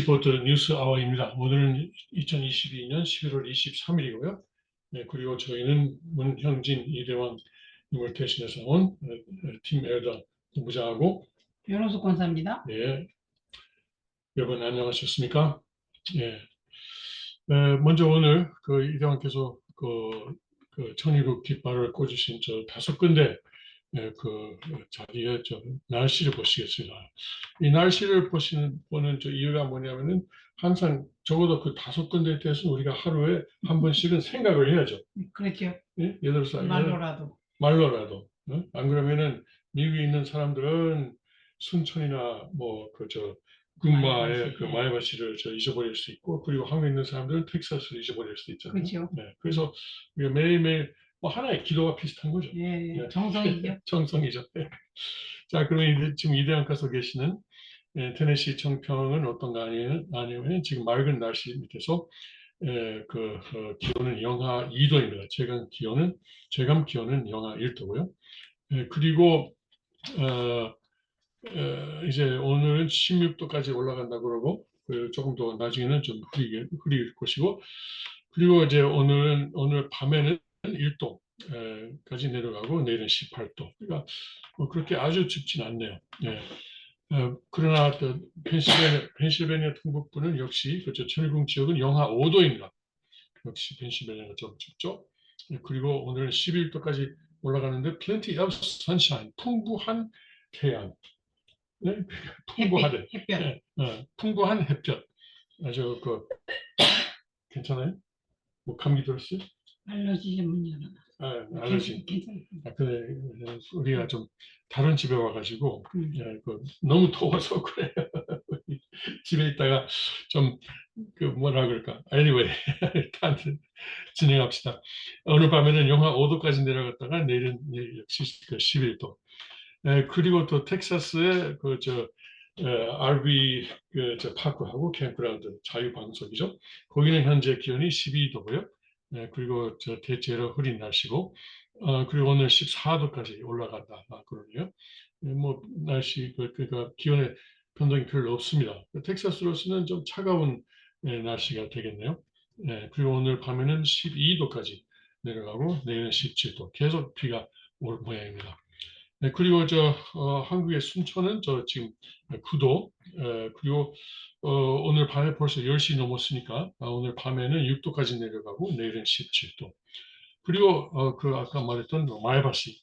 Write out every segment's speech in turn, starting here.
리포트 뉴스 아워입니다. 오늘은 2022년 11월 23일이고요. 네, 그리고 저희는 문형진 이대왕님을 대신해서 온 팀 엘더 본부장하고 변호수 권사입니다. 네, 여러분 안녕하셨습니까? 예. 먼저 오늘 이대왕께서 천일국 깃발을 꽂으신 저 5군데 자리에 날씨를 보시겠습니다. 이 날씨를 보는 이유가 뭐냐면은 항상 적어도 그 5군데에 대해서 우리가 하루에 한 번씩은 생각을 해야죠. 그렇죠. 예? 예를 들어서 말로라도. 안 그러면은 미국에 있는 사람들은 순천이나 군마의 마이바시를 잊어버릴 수 있고, 그리고 한국에 있는 사람들은 텍사스를 잊어버릴 수 있잖아요. 그렇죠. 네, 그래서 우리가 매일매일 하나의 기도가 비슷한 거죠. 예, 정성이죠. 정성이죠. 자, 그러면 이제 지금 이대안가서 계시는 테네시 청평은 어떤가 아니면 지금 맑은 날씨 밑에서 기온은 영하 2도입니다. 체감 기온은 영하 1도고요. 그리고 이제 오늘은 16도까지 올라간다 그러고 조금 더 나중에는 좀 흐릴 것이고, 그리고 이제 오늘 밤에는 1도까지 내려가고 내일은 18도. 그러니까 그렇게 아주 춥진 않네요. 네. 그러나 펜실베니아 동북부는 역시 천일궁 지역은 영하 5도입니다. 역시 펜실베니아가 좀 춥죠. 그리고 오늘은 11도까지 올라가는데 plenty of sunshine, 풍부한 태양, 네? 풍부하대. 햇볕. 네. 풍부한 햇볕. 아주 괜찮아요? 뭐 감기 들었어요? 알러지 전문이라. 알러지. 괜찮습니다. 근데 우리가 좀 다른 집에 와가지고 너무 더워서 그래요. 집에 있다가 좀 뭐라 그럴까. Anyway, 일단 진행합시다. 오늘 밤에는 영하 5도까지 내려갔다가 내일은 역시 11도. 그리고 또 텍사스의 RV 파크하고 캠프라운드 자유방석이죠. 거기는 현재 기온이 12도고요. 그리고 대체로 흐린 날씨고, 그리고 오늘 14도까지 올라간다 그러네요. 뭐 날씨 그러니까 기온의 변동이 별로 없습니다. 텍사스로서는 좀 차가운 날씨가 되겠네요. 그리고 오늘 밤에는 12도까지 내려가고 내일은 17도, 계속 비가 올 모양입니다. 그리고 한국의 순천은 지금 9도, 그리고 오늘 밤에 벌써 10시 넘었으니까 오늘 밤에는 6도까지 내려가고 내일은 17도. 그리고 아까 말했던 마이바시,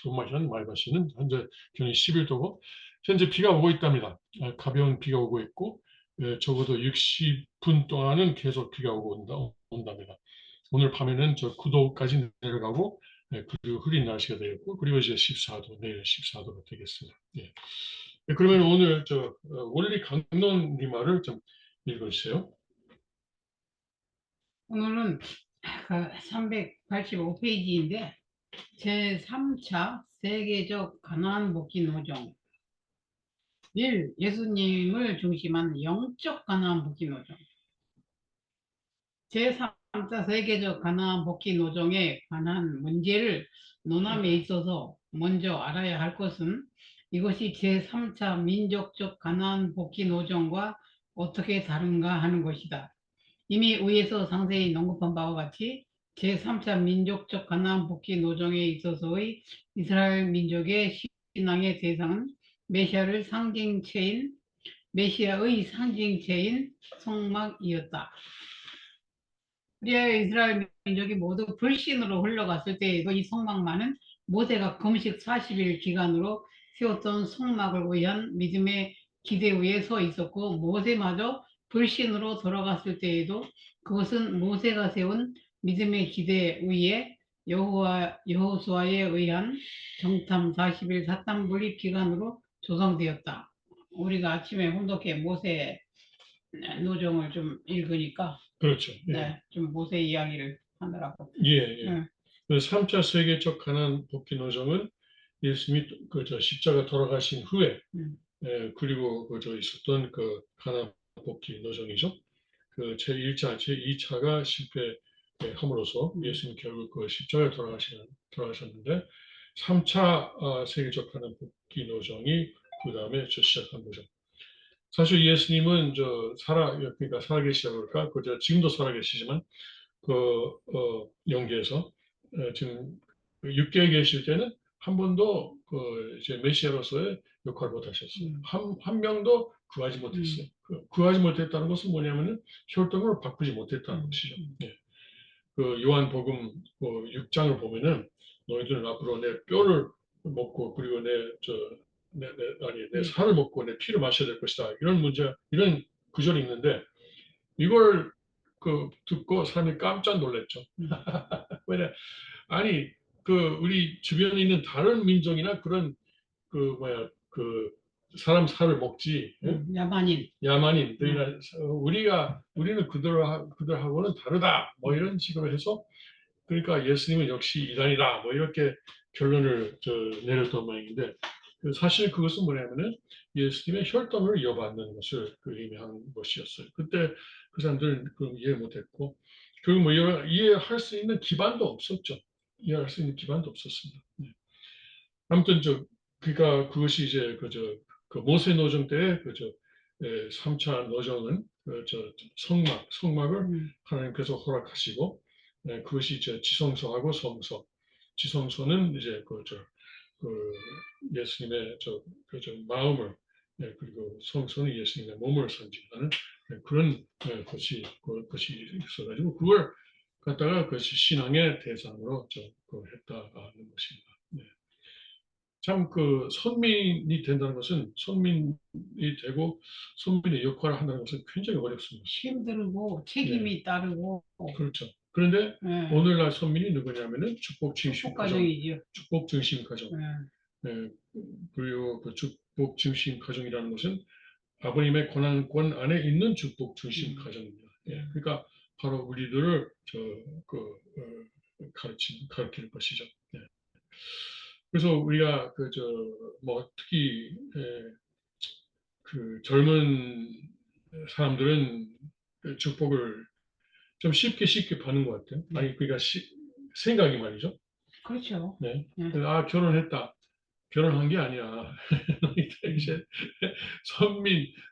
군마현 마이바시는 현재 기온이 11도고 현재 비가 오고 있답니다. 가벼운 비가 오고 있고 적어도 60분 동안은 계속 비가 오고 온답니다. 오늘 밤에는 9도까지 내려가고 그리고 흐린 날씨가 되겠고, 그리고 이제 14도, 내일 14도가 되겠습니다. 예. 그러면 오늘 원리 강론 리마를 좀 읽어주세요. 오늘은 385페이지인데 제3차 세계적 가나안 복지 노정 1. 예수님을 중심한 영적 가나안 복지 노정. 제3차 세계적 가나안 복지 노정에 관한 문제를 논함에 있어서 먼저 알아야 할 것은 이것이 제3차 민족적 가나안 복지 노정과 어떻게 다른가 하는 것이다. 이미 위에서 상세히 언급한 바와 같이 제3차 민족적 가나안 복지 노정에 있어서의 이스라엘 민족의 신앙의 대상은 메시아의 상징체인 성막이었다. 우리의 이스라엘 민족이 모두 불신으로 흘러갔을 때에도 이 성막만은 모세가 금식 40일 기간으로 세웠던 성막을 위한 믿음의 기대 위에 서 있었고, 모세마저 불신으로 돌아갔을 때에도 그것은 모세가 세운 믿음의 기대 위에 여호수아에 의한 정탐 40일 사탄 분립 기간으로 조성되었다. 우리가 아침에 혼독해 모세 노정을 좀 읽으니까 그렇죠. 예. 네, 좀 모세 이야기를 하느라고. 예. 3차 세계적 가나안 복지 노정은 예수님이 십자가 돌아가신 후에 그리고 있었던 가나안 복지 노정이죠. 제1차, 제2차가 실패함으로써 예수님 결국 십자가에 돌아가셨는데 3차 세계적 가나안 복지 노정이 그 다음에 시작한 거죠. 사실 예수님은 그러니까 살아계시다고 그럴까? 지금도 살아계시지만 영계에서 지금 육계에 계실 때는 한 번도 이제 메시아로서의 역할을 못 하셨어요. 한 명도 구하지 못했어요. 구하지 못했다는 것은 뭐냐면은 혈통을 바꾸지 못했다는 것이죠. 예. 요한복음 6장을 보면은 너희들은 앞으로 내 뼈를 먹고 그리고 내 살을 먹고 내 피를 마셔야 될 것이다. 이런 구절이 있는데 이걸 듣고 사람이 깜짝 놀랐죠. 왜냐, 아니 우리 주변에 있는 다른 민족이나 그런 사람 살을 먹지. 예? 야만인. 야만인들이나 우리는 그들하고는 다르다. 뭐 이런 식으로 해서 그러니까 예수님은 역시 이단이다. 뭐 이렇게 결론을 내렸던 모양인데 사실 그것은 뭐냐면은 예수님의 혈통을 이어받는 것을 의미하는 것이었어요. 그때 그 사람들은 이해 못했고 결국 뭐 이해할 수 있는 기반도 없었죠. 이해할 수 있는 기반도 없었습니다. 네. 아무튼 그러니까 그것이 이제 모세 노정 때의 3차 노정은 성막을 하나님께서 허락하시고 그것이 이제 지성소하고 성소. 지성소는 이제 예수님의 마음을 그리고 성소는 예수님의 몸을 상징하는 그런 것이 있어가지고 그걸 갖다가 그것이 신앙의 대상으로 했다는 것입니다. 네. 참 선민이 된다는 것은 선민이 되고 선민의 역할을 한다는 것은 굉장히 어렵습니다. 힘들고 책임이 따르고 그렇죠. 그런데 오늘날 선민이 누구냐면은 축복 중심 가정, 가정이죠. 축복 중심 가정. 그리고 축복 중심 가정이라는 것은 아버님의 권한권 안에 있는 축복 중심 가정입니다. 그러니까 바로 우리들을 가르치는 것이죠. 그래서 우리가 특히 젊은 사람들은 축복을 좀 쉽게 받는 것 같아요. 아니 그러니까 생각이 말이죠. 그렇죠. 네. 결혼했다. 결혼한 게 아니야. 이제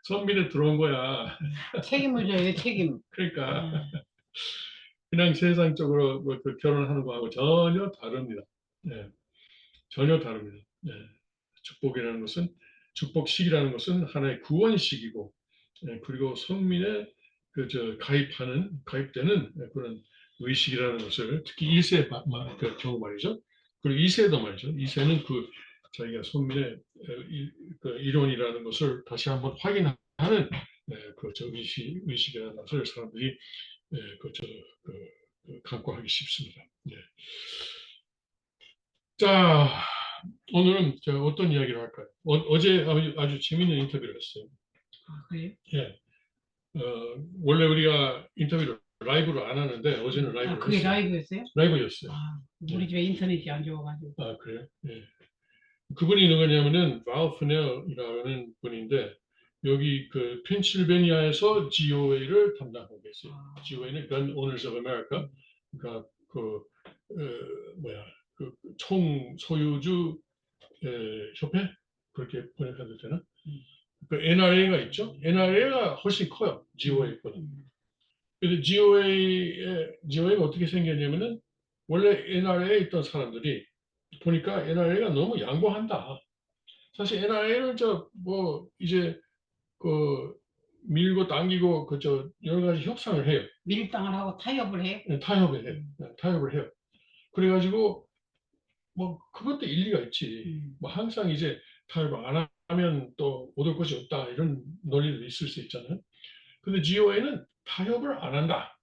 선민에 들어온 거야. 책임을 져야 돼, 책임. 그러니까 그냥 세상적으로 결혼하는 거하고 전혀 다릅니다. 네. 전혀 다릅니다. 네. 축복식이라는 것은 하나의 구원식이고, 그리고 선민에 가입되는 그런 의식이라는 것을 특히 1세 경우 말이죠. 그리고 2세도 말이죠. 2세는 자기가 선민의 이론이라는 것을 다시 한번 확인하는 의식이라는 것을 사람들이 간과하기 쉽습니다. 네. 자, 오늘은 어떤 이야기를 할까요? 어제 아주 재밌는 인터뷰를 했어요. 그래요? 예. 원래 우리가 인터뷰를 라이브로 안 하는데 어제는 라이브로 그게 했어요. 라이브였어요? 라이브였어요. 우리 집에 인터넷이 안 좋아가지고. 그래요? 예. 그분이 누구냐면은 발프넬이라는 분인데 여기 펜실베니아에서 GOA를 담당하고 계세요. GOA는 Gun Owners of America. 그러니까 총 소유주 협회 그렇게 번역해도 되나? NRA가 있죠. NRA가 훨씬 커요. GOA보다. 근데 GOA가 어떻게 생겼냐면은 원래 NRA에 있던 사람들이 보니까 NRA가 너무 양보한다. 사실 NRA는 이제 밀고 당기고 여러 가지 협상을 해요. 밀당을 하고 타협을 해요? 네, 타협을 해요. 타협을 해요. 그래가지고 그것도 일리가 있지. 항상 이제 타협을 안 하면 또 얻을 것이 없다 이런 논리도 있을 수 있잖아요. 근데 GOA는 타협을 안 한다.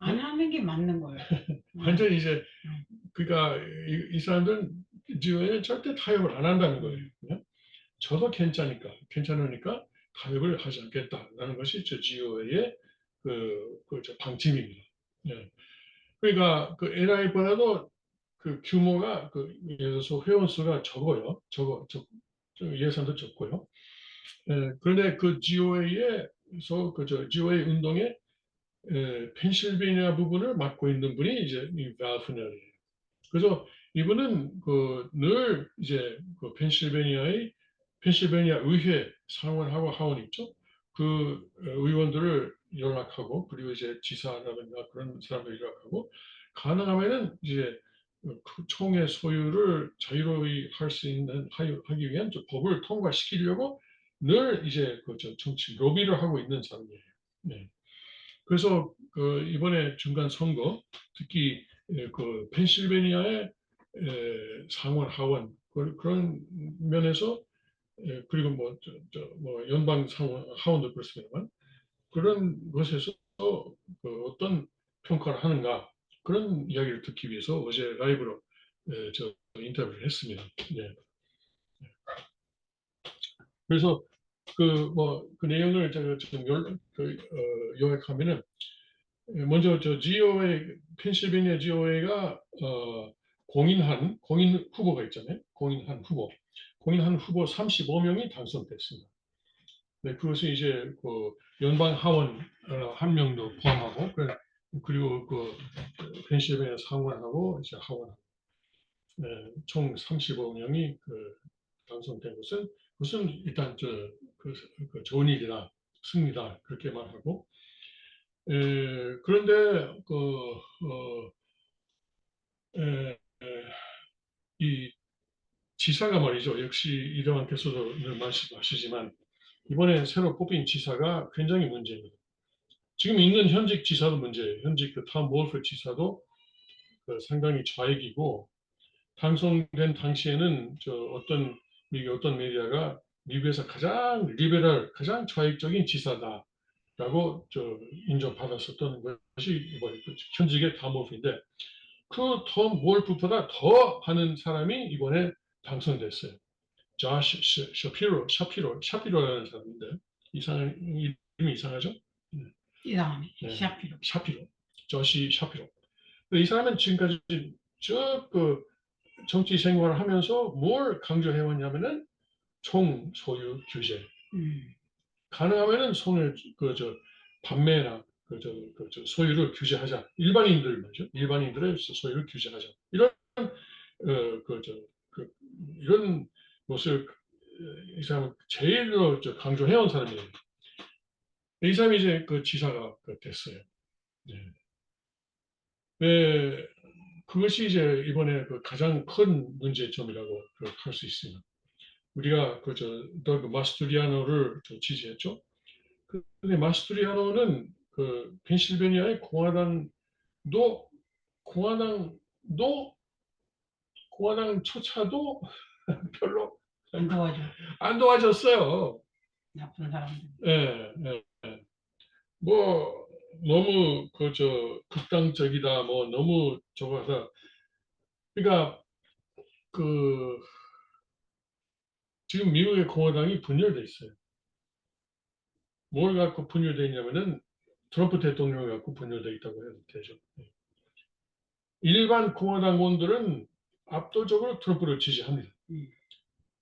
안 하는 게 맞는 거예요. 완전히 이제 그러니까 이 사람들은 GOA는 절대 타협을 안 한다는 거예요. 저도 괜찮으니까 타협을 하지 않겠다라는 것이 GOA의 방침입니다. 그러니까 NI보다도 규모가 예를 들어서 회원 수가 적어요. 예산도 적고요. 그런데 GOA에서 GOA 운동의 펜실베니아 부분을 맡고 있는 분이 이제 이 발프넬이에요. 그래서 이분은 늘 이제 펜실베니아 의회 상원하고 하원 있죠. 그 의원들을 연락하고 그리고 이제 지사라든가 그런 사람들 연락하고 가능하면은 이제 그 총의 소유를 자유로이 할 수 있는 하기 위한 법을 통과시키려고 늘 이제 정치 로비를 하고 있는 사람이에요. 네. 그래서 그 이번에 중간 선거 특히 그 펜실베니아의 상원 하원 그런 면에서 그리고 뭐 연방 상원 하원도 그렇습니다만 그런 것에서 어떤 평가를 하는가 그런 이야기를 듣기 위해서 어제 라이브로 인터뷰를 했습니다. 네. 그래서 그 내용을 제가 지금 요약하면은 먼저 GOA 펜실베니아 GOA가 공인 후보가 있잖아요. 공인 한 후보 35명이 당선됐습니다. 네, 그것이 이제 그 연방 하원 한 명도 포함하고 그리고 그 펜실베니아 상원하고 이제 하원 네, 총 35명이 당선된 것은 무슨 일단 좋은 일이다 승리다 그렇게 말하고 그런데 이 지사가 말이죠. 역시 이동환께서도 늘 말씀하시지만 이번에 새로 뽑힌 지사가 굉장히 문제입니다. 지금 있는 현직 지사도 문제예요. 현직 탐 몰프 지사도 상당히 좌익이고 당선된 당시에는 어떤 미디어가 미국에서 가장 리베럴, 가장 좌익적인 지사다라고 인정받았었던 것이 이번에 현직의 탐 몰프인데 그 톰 몰프보다 더 하는 사람이 이번에 당선됐어요. 조시 샤피로라는 사람인데 이름이 이상하죠? 이상하네. 네, 샤피로. 조시 샤피로. 이 사람은 지금까지 쭉 정치 생활을 하면서 뭘 강조해왔냐면은 총 소유 규제. 가능하면은 판매나 소유를 규제하자. 일반인들 말이죠. 일반인들의 소유를 규제하자. 이런 이런 것을 이 사람은 제일 강조해온 사람이에요. 이 사람이 이제 지사가 됐어요. 네. 그것이 이제 이번에 가장 큰 문제점이라고 할 수 있습니다. 우리가 더그 마스투리아노를 지지했죠. 근데 마스투리아노는 펜실베니아의 공화당도 공화당조차도 별로 안 도와줘. 안 도와줬어요. 나쁜 사람들. 예, 예. 뭐 너무 극단적이다, 뭐 너무 저거 하다. 그러니까 지금 미국의 공화당이 분열돼 있어요. 뭘 갖고 분열돼 있냐면은 트럼프 대통령을 갖고 분열돼 있다고 해도 되죠. 일반 공화당원들은 압도적으로 트럼프를 지지합니다.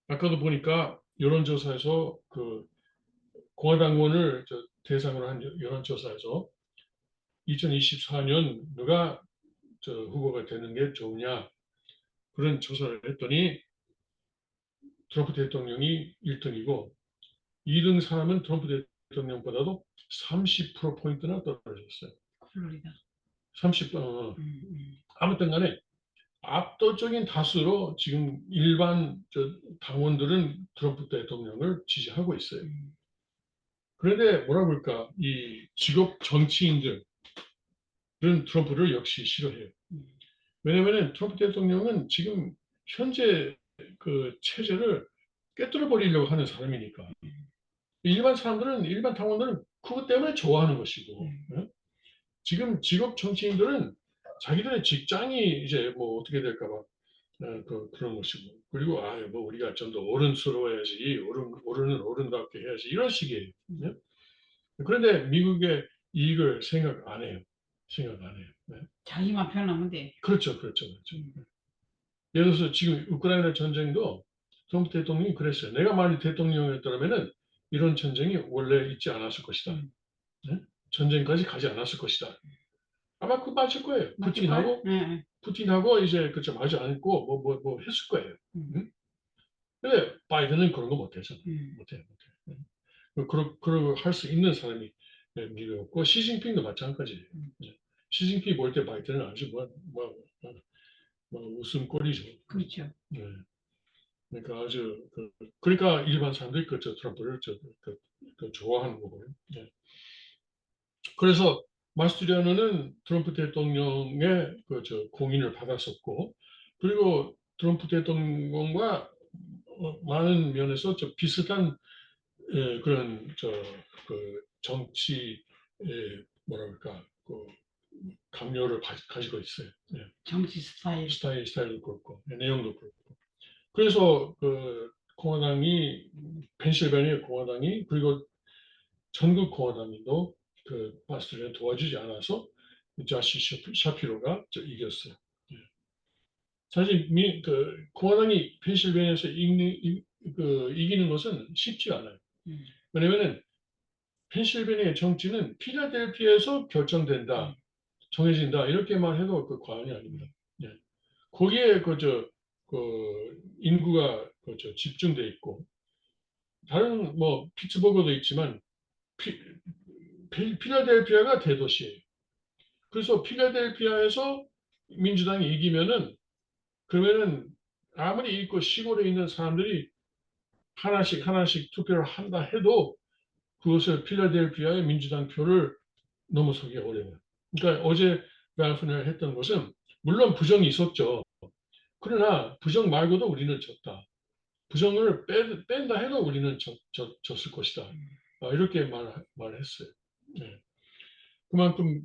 아까도 보니까 여론조사에서 공화당원을 대상으로 한 여론조사에서 2024년 누가 후보가 되는 게 좋으냐 그런 조사를 했더니 트럼프 대통령이 1등이고 2등 사람은 트럼프 대통령보다도 30%포인트나 떨어졌어요. 플로리다. 30, 아무튼 간에 압도적인 다수로 지금 일반 당원들은 트럼프 대통령을 지지하고 있어요. 그런데 뭐라 그럴까, 이 직업 정치인들은 트럼프를 역시 싫어해요. 왜냐하면 트럼프 대통령은 지금 현재 체제를 깨뜨려 버리려고 하는 사람이니까. 일반 당원들은 그것 때문에 좋아하는 것이고, 지금 직업 정치인들은 자기들의 직장이 이제 뭐 어떻게 될까봐 그런 것이고, 그리고 뭐 우리가 좀 더 어른스러워야지, 어른은 어른답게 해야지 이런 식이에요. 네? 그런데 미국의 이익을 생각 안 해요. 네. 자기만 편하면 돼. 그렇죠. 예를 들어서 지금 우크라이나 전쟁도 트럼프 대통령이 그랬어요. 내가 만약 대통령이었더라면은 이런 전쟁이 원래 있지 않았을 것이다. 네? 전쟁까지 가지 않았을 것이다. 아마 그거 맞을 거예요. 푸틴하고 이제 마주 않고 뭐 했을 거예요. 응? 근데 바이든은 그런 거 못해요. 못해요. 그러고 할 수 있는 사람이 미국이었고 시진핑도 마찬가지예요. 시진핑 볼 때 바이든은 아주 웃음꼴이죠. 그렇죠. 네. 그러니까 아주 그러니까 일반 사람들이 트럼프를 좋아하는 거고요. 네. 그래서 마스트리아노는 트럼프 대통령의 공인을 받았었고, 그리고 트럼프 대통령과 많은 면에서 비슷한 그런 정치 뭐랄까 감료를 가지고 있어요. 예. 정치 스타일. 스타일도 그렇고 내용도 그렇고. 그래서 공화당이 펜실베니아 공화당이 그리고 전국 공화당도 마스트리아노를 도와주지 않아서 자시 샤피로가 이겼어요. 예. 사실 공화당이 펜실베니아에서 이기는 것은 쉽지 않아요. 왜냐면은 펜실베니아 정치는 필라델피아에서 결정된다, 정해진다 이렇게만 해도 과언이 아닙니다. 예. 거기에 인구가 집중돼 있고 다른 뭐 피츠버그도 있지만 필라델피아가 대도시예요. 그래서 필라델피아에서 민주당이 이기면은 그러면은 아무리 있고 시골에 있는 사람들이 하나씩 투표를 한다 해도 그것을 필라델피아의 민주당 표를 넘어서기 어려워요. 그러니까 어제 랄프가 했던 것은 물론 부정이 있었죠. 그러나 부정 말고도 우리는 졌다. 부정을 뺀다 해도 우리는 졌을 것이다. 이렇게 말했어요. 네. 그만큼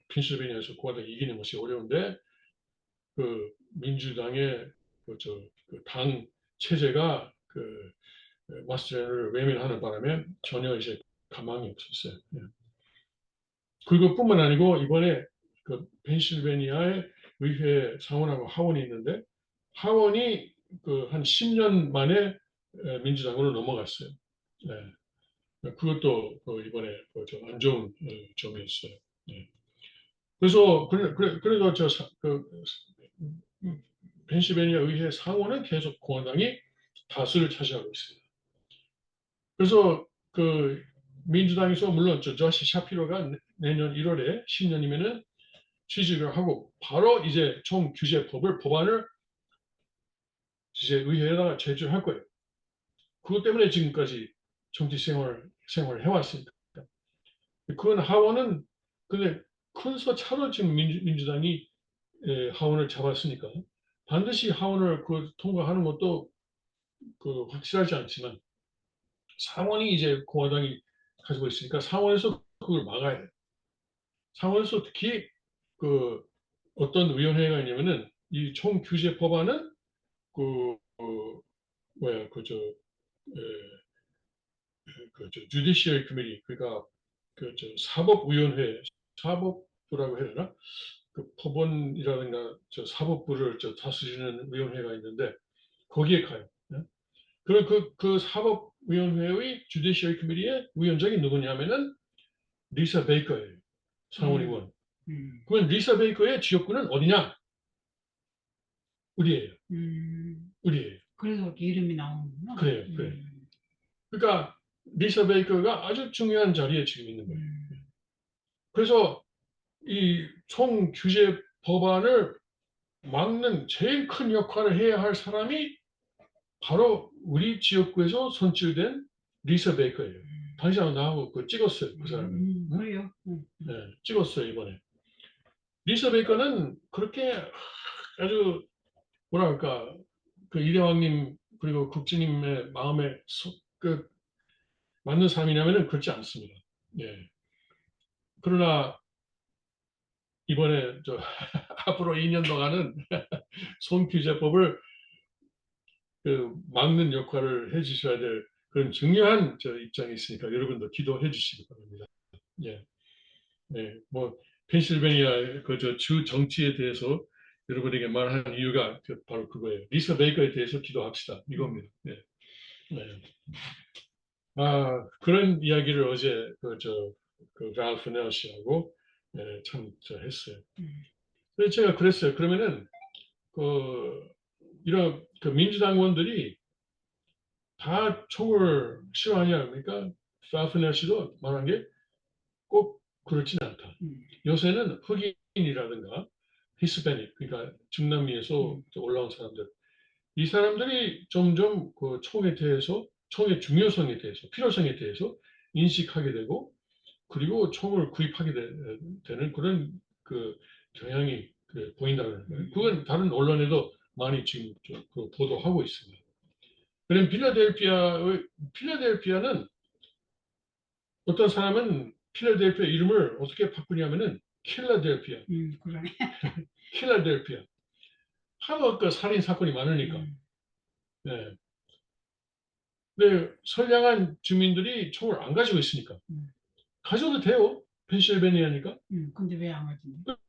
펜실베니아에서 공화당이 이기는 것이 어려운데 민주당의 당 체제가 마스트레를 외면하는 바람에 전혀 이제 가망이 없었어요. 예. 그것뿐만 아니고 이번에 펜실베니아의 의회 상원하고 하원이 있는데 하원이 한 10년 만에 민주당으로 넘어갔어요. 네. 그것도 이번에 좀안 좋은 점이었어요. 네. 그래서 그래도 펜실베니아 의회 상원은 계속 공화당이 다수를 차지하고 있습니다. 그래서 민주당에서 물론 조시 샤피로가 내년 1월에 10년이면은 취직을 하고 바로 이제 총 규제법을 법안을 이제 의회에다가 제출할 거예요. 그것 때문에 지금까지 정치 생활을 해왔으니까. 그건 하원은 근데 큰서 차로 지금 민주당이 하원을 잡았으니까 반드시 하원을 통과하는 것도 확실하지 않지만 상원이 이제 공화당이 가지고 있으니까 상원에서 그걸 막아야 돼요. 상원에서 특히 어떤 위원회가 있냐면은 이 총 규제 법안은 뭐야 주디시얼 커미티 그러니까 사법위원회 사법부라고 해야 되나 법원이라든가 사법부를 다스리는 위원회가 있는데 거기에 가요. 네? 그럼 그 사법위원회의 주디시얼 커미티의 위원장이 누구냐면은 리사 베이커예요. 상원 의원. 그러면 리사 베이커의 지역구는 어디냐? 우리예요. 우리예요. 그래서 이렇게 이름이 나오는구나. 그래요. 그러니까 리사 베이커가 아주 중요한 자리에 지금 있는 거예요. 그래서 이 총 규제 법안을 막는 제일 큰 역할을 해야 할 사람이 바로 우리 지역구에서 선출된 리사 베이커예요. 당시에 나하고 찍었어요. 그 사람을. 그래요? 네, 찍었어요 이번에. 리사 베이커는 그렇게 아주 뭐랄까 이대왕님 그리고 국주님의 마음에 맞는 사람이냐면은 그렇지 않습니다. 예. 그러나 이번에 앞으로 2년 동안은 손규제법을 막는 역할을 해주셔야 될 그런 중요한 입장이 있으니까 여러분도 기도해 주시기 바랍니다. 예. 네. 뭐 펜실베니아 주 정치에 대해서 여러분에게 말하는 이유가 바로 그거예요. 리사 베이커에 대해서 기도합시다. 이겁니다. 네. 네. 그런 이야기를 어제 랄프 네어 씨하고 참 했어요. 그래서 제가 그랬어요. 그러면은 이런 민주당 의원들이 다 총을 싫어하냐? 그러니까 파프넬시도 말한 게 꼭 그렇진 않다. 요새는 흑인이라든가 히스패닉, 그러니까 중남미에서 올라온 사람들, 이 사람들이 점점 그 총에 대해서, 총의 중요성에 대해서, 필요성에 대해서 인식하게 되고, 그리고 총을 구입하게 되는 그런 그 경향이 보인다는 거예요. 그건 다른 언론에도 많이 지금 그 보도하고 있습니다. 그럼 필라델피아는 어떤 사람은 필라델피아 이름을 어떻게 바꾸냐면은 킬라델피아, 그러네. 킬라델피아. 하도 그 살인 사건이 많으니까. 네. 근데 선량한 주민들이 총을 안 가지고 있으니까 가져도 돼요. 펜실베니아니까. 근데 왜 안 가지?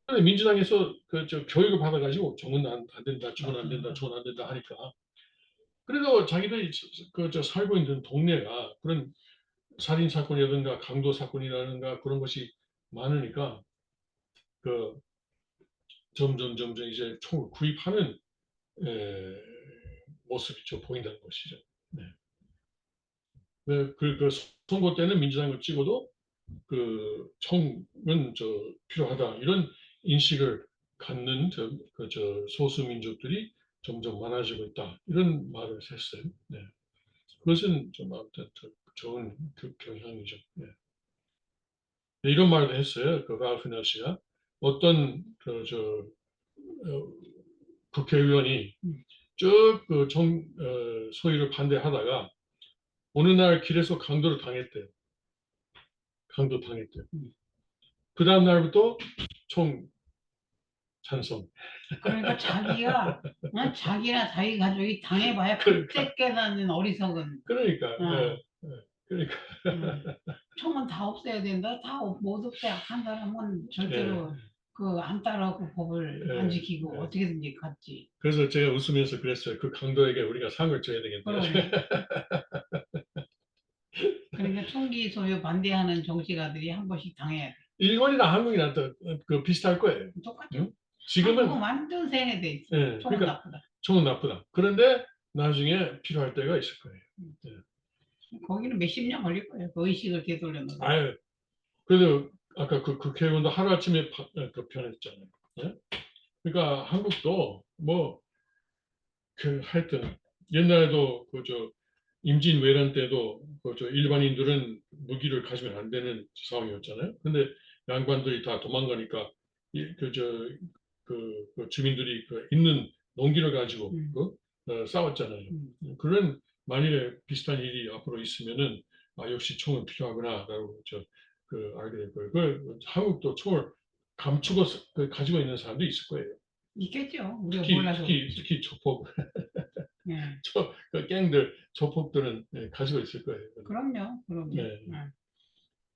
근데 민주당에서 저 교육을 받아가지고 총은 안 된다, 총은 안 된다, 총은 안 된다 하니까. 그래도 자기들이 저 살고 있는 동네가 그런 살인 사건이라든가 강도 사건이라든가 그런 것이 많으니까 그 점점 이제 총을 구입하는 모습이 좀 보인다는 것이죠. 네. 그 선거 때는 민주당을 찍어도 그 총은 필요하다 이런 인식을 갖는 소수 민족들이 점점 많아지고 있다 이런 말을 했어요. 네. 그것은 좀 아무튼 좋은 경향이죠. 네. 네, 이런 말도 했어요. 그 라우프너 씨가 어떤 국회의원이 쭉 소위를 반대하다가 어느 날 길에서 강도를 당했대요. 강도 당했대요. 그 다음 날부터 총 찬성. 그러니까 자기나 자기 가족이 당해봐야 그러니까. 그때 깨닫는 어리석은. 그러니까. 어. 그러니까. 총은 다 없애야 된다. 다 못 없애 한 사람은 절대로 예. 안 따라하고 법을 안 지키고 어떻게든지 갔지. 그래서 제가 웃으면서 그랬어요. 그 강도에게 우리가 상을 줘야 되겠다. 그러네. 그러니까 총기 소유 반대하는 정치가들이 한 번씩 당해야 돼. 일본이나 한국이나 또 비슷할 거예요. 똑같죠. 응? 지금은 한국은 완전 세뇌돼 있어. 예, 총은 그러니까 나쁘다. 총은 나쁘다. 그런데 나중에 필요할 때가 있을 거예요. 거기는 몇십 년 걸릴 거예요. 그 의식을 되돌려놓는. 아유, 그래도 아까 그 국회의원도 하루아침에 변했잖아요. 예? 그러니까 한국도 뭐 하여튼 옛날에도 임진왜란 때도 일반인들은 무기를 가지면 안 되는 상황이었잖아요. 근데 양반들이 다 도망가니까 그 주민들이 있는 농기를 가지고 싸웠잖아요. 그런 만일에 비슷한 일이 앞으로 있으면은 역시 총은 필요하구나라고 알게 될 거예요. 한국도 총을 감추고 가지고 있는 사람도 있을 거예요. 있겠죠. 우리가 특히 몰라서. 특히 조폭 네. 그 갱들 조폭들은 가지고 있을 거예요. 그럼요. 네.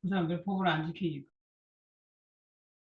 그 사람들 법을 안 지키니까.